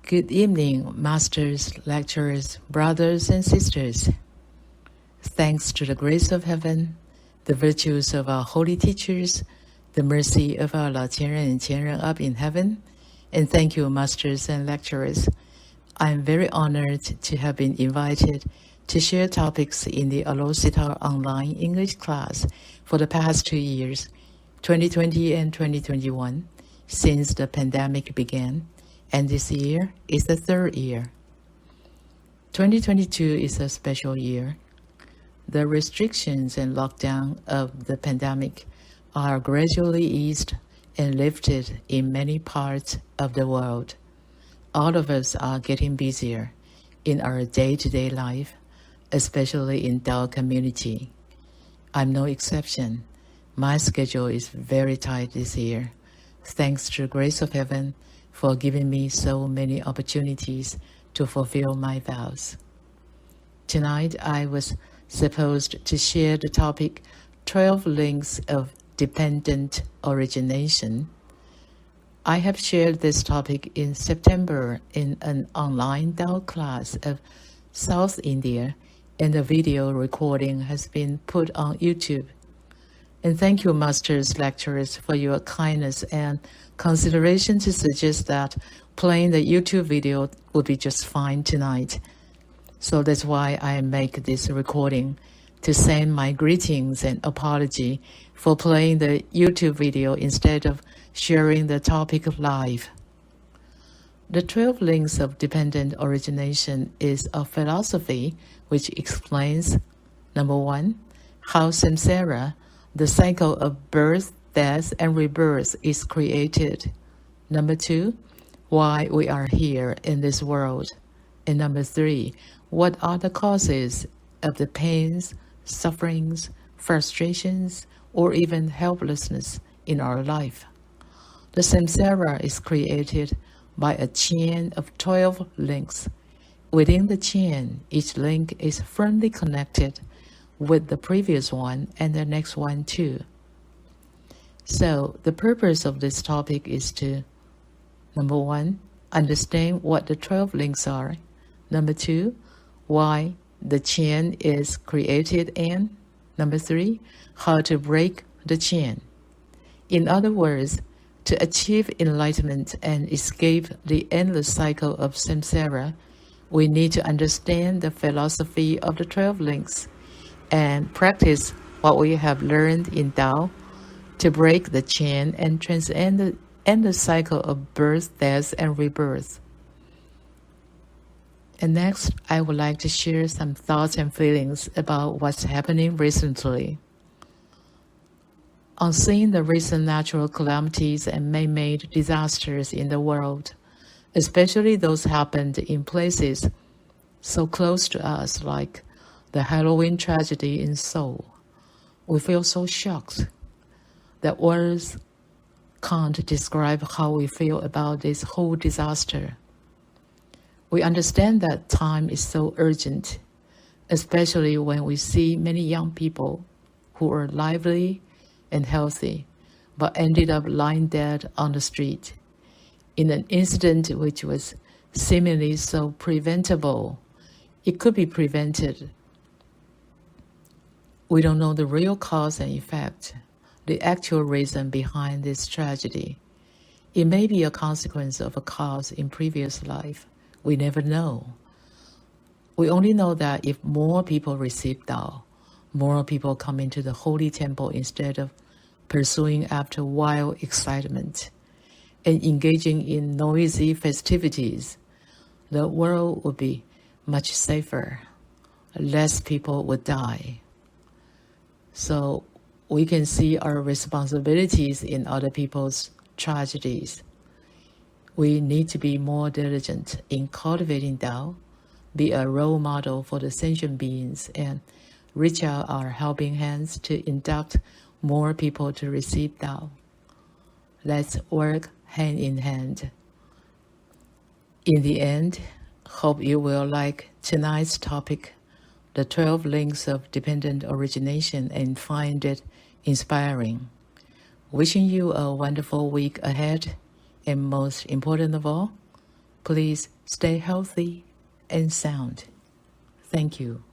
Good evening, masters, lecturers, brothers and sisters. Thanks to the grace of heaven, the virtues of our holy teachers, the mercy of our 老前人 and 前人 up in heaven, and thank you, masters and lecturers. I am very honored to have been invited to share topics in the Alositar online English class for the past 2 years, 2020 and 2021, since the pandemic began, and this year is the third year. 2022 is a special year. The restrictions and lockdown of the pandemic are gradually eased and lifted in many parts of the world. All of us are getting busier in our day-to-day life, especially in Dao community. I'm no exception. My schedule is very tight this year, thanks to the grace of heaven for giving me so many opportunities to fulfill my vows. Tonight, I was supposed to share the topic 12 links of dependent origination. I have shared this topic in September in an online Dao class of South India, and the video recording has been put on YouTube. And thank you, masters, lecturers, for your kindness and consideration to suggest that playing the YouTube video would be just fine tonight. So that's why I make this recording, to send my greetings and apology for playing the YouTube video instead of sharing the topic live. The 12 links of dependent origination is a philosophy which explains, number 1, how samsara, the cycle of birth, death, and rebirth, is created. Number 2, why we are here in this world. And number 3, what are the causes of the pains, sufferings, frustrations, or even helplessness in our life. The samsara is created by a chain of 12 links. Within the chain, each link is firmly connected with the previous one and the next one too. So the purpose of this topic is to, number 1, understand what the 12 links are. Number 2, why the chain is created, and number 3, how to break the chain. In other words, to achieve enlightenment and escape the endless cycle of samsara, we need to understand the philosophy of the 12 links and practice what we have learned in Tao to break the chain and transcend the endless cycle of birth, death, and rebirth. And next, I would like to share some thoughts and feelings about what's happening recently. On seeing the recent natural calamities and man-made disasters in the world, especially those happened in places so close to us, like the Halloween tragedy in Seoul, we feel so shocked that words can't describe how we feel about this whole disaster. We understand that time is so urgent, especially when we see many young people who are lively and healthy, but ended up lying dead on the street in an incident which was seemingly so preventable. It could be prevented. We don't know the real cause and effect, the actual reason behind this tragedy. It may be a consequence of a cause in previous life. We never know. We only know that if more people receive Tao, more people come into the holy temple instead of pursuing after wild excitement and engaging in noisy festivities, the world would be much safer. Less people would die. So we can see our responsibilities in other people's tragedies. We need to be more diligent in cultivating Tao, be a role model for the sentient beings, and reach out our helping hands to induct more people to receive Tao. Let's work hand in hand. In the end, hope you will like tonight's topic, the 12 links of dependent origination, and find it inspiring. Wishing you a wonderful week ahead, and most important of all, Please stay healthy and sound. Thank you.